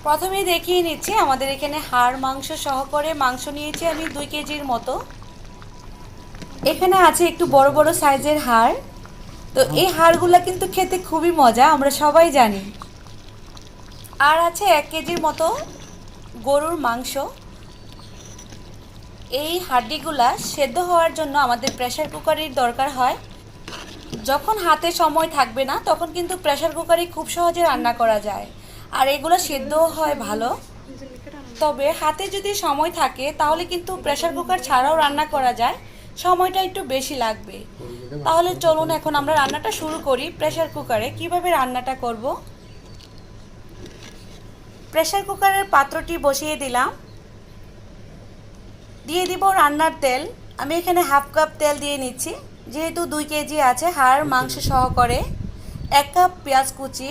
প্রথমেই দেখিয়ে নিচ্ছি, আমাদের এখানে হাড় মাংস সহকারে মাংস নিয়েছি আমি 2 কেজির মতো। এখানে আছে একটু বড় বড় সাইজের হাড়। তো এই হাড়গুলো কিন্তু খেতে খুবই মজা, আমরা সবাই জানি। আর আছে 1 কেজির মতো গরুর মাংস। এই হাড্ডিগুলা সেদ্ধ হওয়ার জন্য আমাদের প্রেসার কুকারের দরকার হয়। যখন হাতে সময় থাকবে না তখন কিন্তু প্রেসার কুকারে খুব সহজে রান্না করা যায়, আর এগুলো সেদ্ধও হয় ভালো। তবে হাতে যদি সময় থাকে তাহলে কিন্তু প্রেসার কুকার ছাড়াও রান্না করা যায়, সময়টা একটু বেশি লাগবে। তাহলে চলুন এখন আমরা রান্নাটা শুরু করি। প্রেসার কুকারে কিভাবে রান্নাটা করব। প্রেসার কুকারের পাত্রটি বসিয়ে দিলাম, দিয়ে দিব রান্নার তেল। আমি এখানে হাফ কাপ তেল দিয়ে নিচ্ছি, যেহেতু 2 কেজি আছে হাড় মাংস সহকারে। 1 কাপ পেঁয়াজ কুচি,